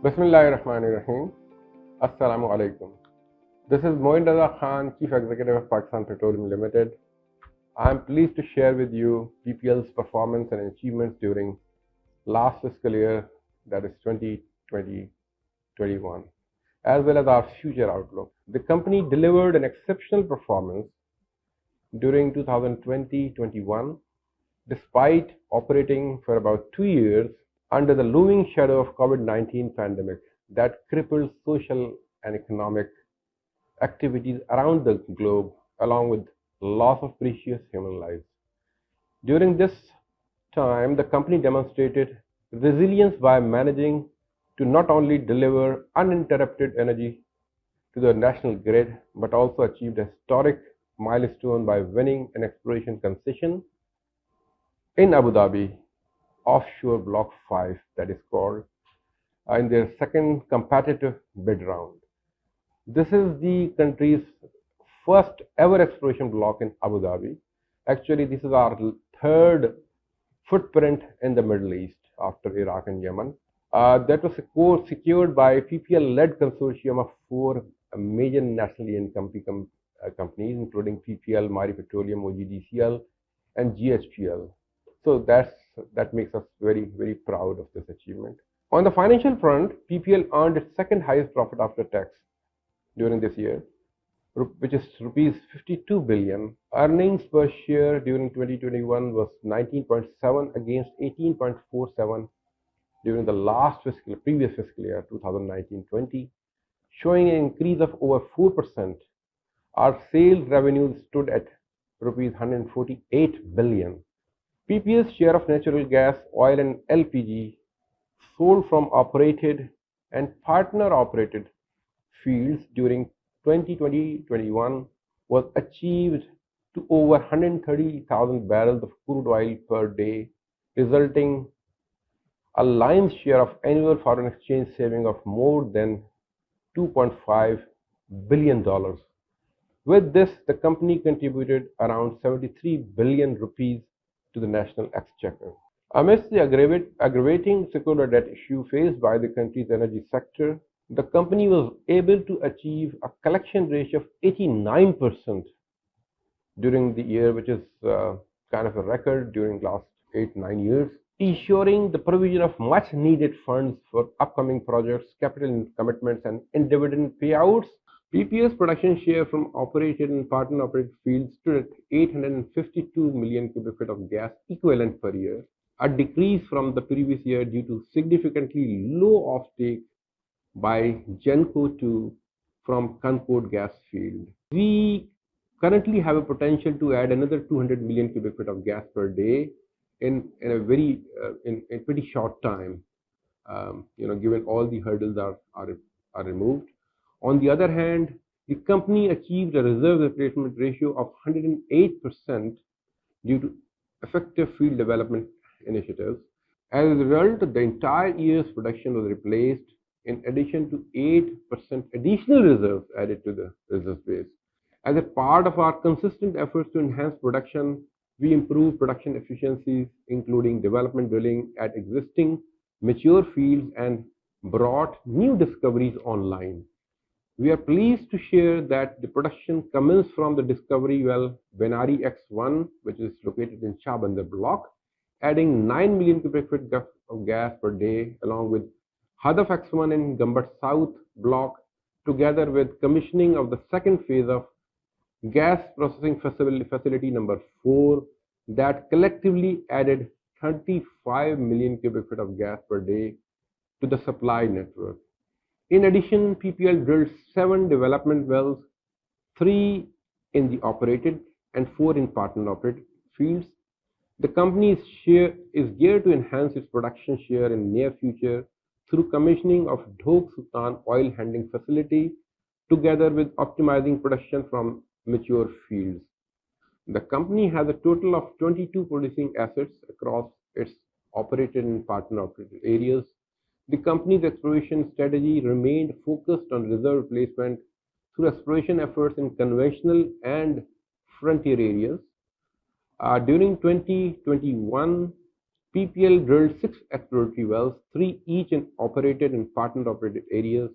Bismillahirrahmanirrahim. Assalamu alaikum. This is Moin Raza Khan, Chief Executive of Pakistan Petroleum Limited. I am pleased to share with you PPL's performance and achievements during last fiscal year, that is 2020-21, as well as our future outlook. The company delivered an exceptional performance during 2020-21, despite operating for about 2 years under the looming shadow of COVID-19 pandemic that crippled social and economic activities around the globe, along with loss of precious human lives. During this time, the company demonstrated resilience by managing to not only deliver uninterrupted energy to the national grid, but also achieved a historic milestone by winning an exploration concession in Abu Dhabi offshore block 5, that is called, in their second competitive bid round. This is the country's first ever exploration block in Abu Dhabi. Actually, this is our third footprint in the Middle East after Iraq and Yemen. That was secured by PPL-led consortium of 4 major nationally owned companies, including PPL, Mari Petroleum, OGDCL, and GHPL. So that makes us very, very proud of this achievement. On the financial front, PPL earned its second highest profit after tax during this year, which is rupees 52 billion. Earnings per share during 2021 was 19.7 against 18.47 during the previous fiscal year, 2019-20, showing an increase of over 4%. Our sales revenues stood at rupees 148 billion. PPL's share of natural gas, oil and LPG sold from operated and partner-operated fields during 2020-21 was achieved to over 130,000 barrels of crude oil per day, resulting a lion's share of annual foreign exchange saving of more than $2.5 billion. With this, the company contributed around 73 billion rupees to the national exchequer. Amidst the aggravating secular debt issue faced by the country's energy sector, the company was able to achieve a collection ratio of 89% during the year, which is kind of a record during the last 8-9 years, ensuring the provision of much needed funds for upcoming projects, capital commitments, and dividend payouts. PPL's production share from operated and partner-operated fields stood at 852 million cubic feet of gas equivalent per year, a decrease from the previous year due to significantly low offtake by Genco 2 from Kanpur gas field. We currently have a potential to add another 200 million cubic feet of gas per day in a very pretty short time, given all the hurdles are removed. On the other hand, the company achieved a reserve replacement ratio of 108% due to effective field development initiatives. As a result, the entire year's production was replaced, in addition to 8% additional reserves added to the reserve base. As a part of our consistent efforts to enhance production, we improved production efficiencies, including development drilling at existing mature fields, and brought new discoveries online. We are pleased to share that the production commenced from the discovery well Benari X1, which is located in Shah Bandar block, adding 9 million cubic feet of gas per day, along with Hadaf X1 in Gambat South block, together with commissioning of the second phase of gas processing facility number 4, that collectively added 35 million cubic feet of gas per day to the supply network. In addition, PPL drilled 7 development wells, 3 in the operated and 4 in partner-operated fields. The company's share is geared to enhance its production share in near future through commissioning of Dhok Sultan oil handling facility, together with optimizing production from mature fields. The company has a total of 22 producing assets across its operated and partner-operated areas. The company's exploration strategy remained focused on reserve replacement through exploration efforts in conventional and frontier areas. During 2021, PPL drilled 6 exploratory wells, 3 each in operated and partner-operated areas,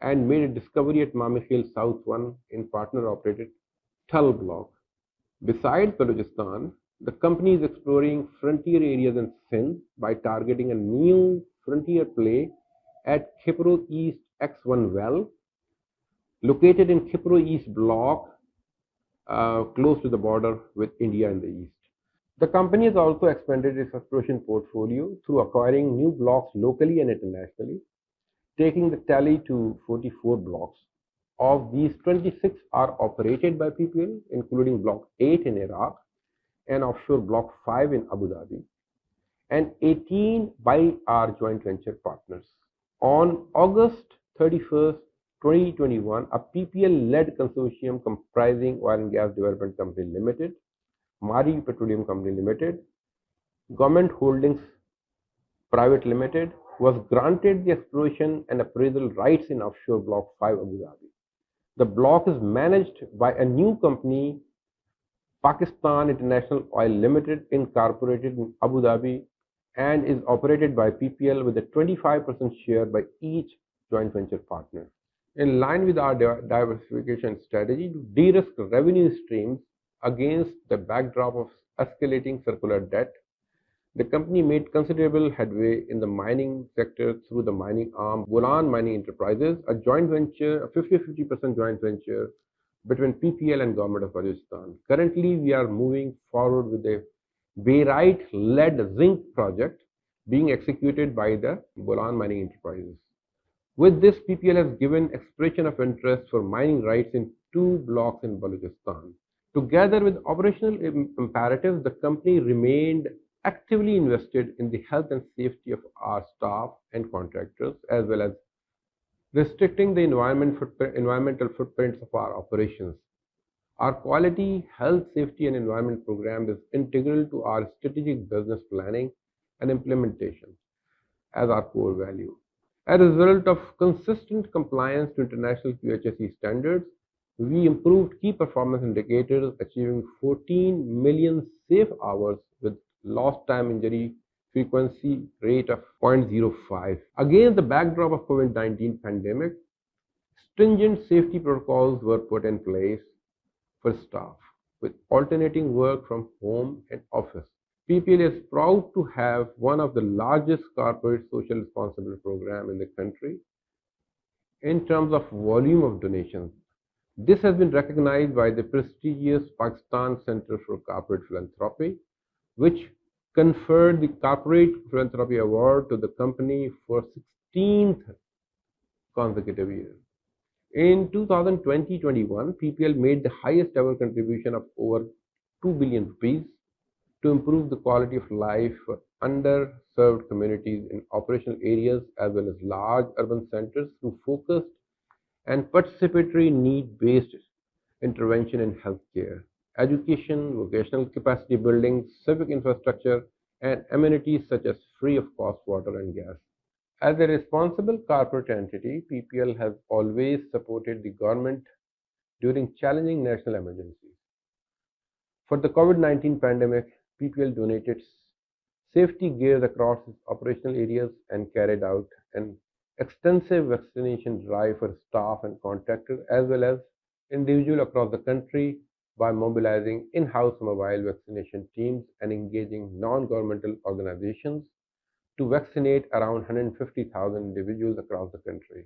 and made a discovery at Mamikhel South 1 in partner-operated Thal block. Besides Balochistan, the company is exploring frontier areas in Sindh by targeting a new frontier play at Khipro East X1 well, located in Khipro East block, close to the border with India in the east. The company has also expanded its exploration portfolio through acquiring new blocks locally and internationally, taking the tally to 44 blocks. Of these, 26 are operated by PPL, including Block 8 in Iraq and offshore Block 5 in Abu Dhabi, and 18 by our joint venture partners. On August 31st, 2021, a PPL-led consortium comprising Oil and Gas Development Company Limited, Minibig Petroleum Company Limited, Government Holdings Private Limited, was granted the exploration and appraisal rights in offshore Block 5 Abu Dhabi. The block is managed by a new company, Pakistan International Oil Limited, incorporated in Abu Dhabi, and is operated by PPL with a 25% share by each joint venture partner. In line with our diversification strategy to de-risk revenue streams against the backdrop of escalating circular debt, the company made considerable headway in the mining sector through the mining arm Bolan Mining Enterprises, a joint venture, a 50-50% joint venture between PPL and Government of Pakistan. Currently, we are moving forward with a barite lead zinc project being executed by the Bolan Mining Enterprises. With this, PPL has given expression of interest for mining rights in 2 blocks in Balochistan. Together with operational imperatives, the company remained actively invested in the health and safety of our staff and contractors, as well as restricting the environmental footprints of our operations. Our quality, health, safety, and environment program is integral to our strategic business planning and implementation as our core value. As a result of consistent compliance to international QHSE standards, we improved key performance indicators, achieving 14 million safe hours with lost time injury frequency rate of 0.05. Against the backdrop of COVID-19 pandemic, stringent safety protocols were put in place for staff, with alternating work from home and office. PPL is proud to have one of the largest corporate social responsibility program in the country in terms of volume of donations. This has been recognized by the prestigious Pakistan Center for Corporate Philanthropy, which conferred the Corporate Philanthropy Award to the company for 16th consecutive year. In 2020-21, PPL made the highest ever contribution of over 2 billion rupees to improve the quality of life for underserved communities in operational areas as well as large urban centers through focused and participatory need-based intervention in healthcare, education, vocational capacity building, civic infrastructure, and amenities such as free of cost water and gas. As a responsible corporate entity, PPL has always supported the government during challenging national emergencies. For the COVID-19 pandemic, PPL donated safety gears across its operational areas and carried out an extensive vaccination drive for staff and contractors as well as individuals across the country by mobilizing in-house mobile vaccination teams and engaging non-governmental organizations to vaccinate around 150,000 individuals across the country.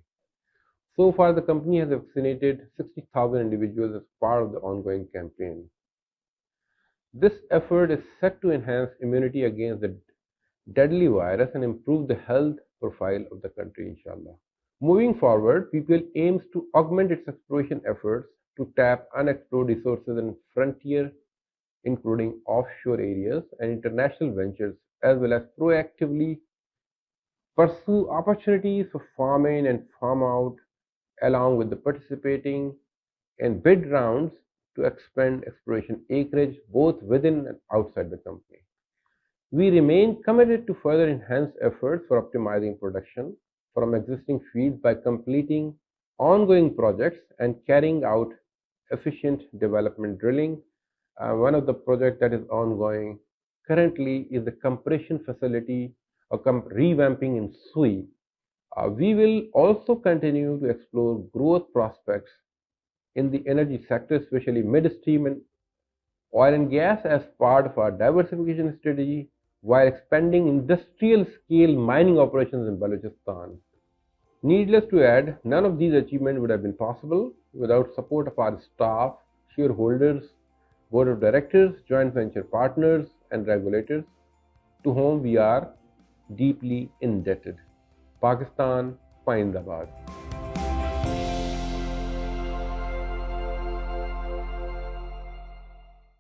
So far, the company has vaccinated 60,000 individuals as part of the ongoing campaign. This effort is set to enhance immunity against the deadly virus and improve the health profile of the country, inshallah. Moving forward, PPL aims to augment its exploration efforts to tap unexplored resources in frontier, including offshore areas and international ventures, as well as proactively pursue opportunities for farm in and farm out, along with the participating in bid rounds to expand exploration acreage both within and outside the company. We remain committed to further enhance efforts for optimizing production from existing fields by completing ongoing projects and carrying out efficient development drilling. One of the projects that is ongoing currently is the compression facility or revamping in Sui. We will also continue to explore growth prospects in the energy sector, especially midstream and oil and gas, as part of our diversification strategy while expanding industrial scale mining operations in Balochistan. Needless to add, none of these achievements would have been possible without support of our staff, shareholders, board of directors, joint venture partners, and regulators, to whom we are deeply indebted. Pakistan, Findabad.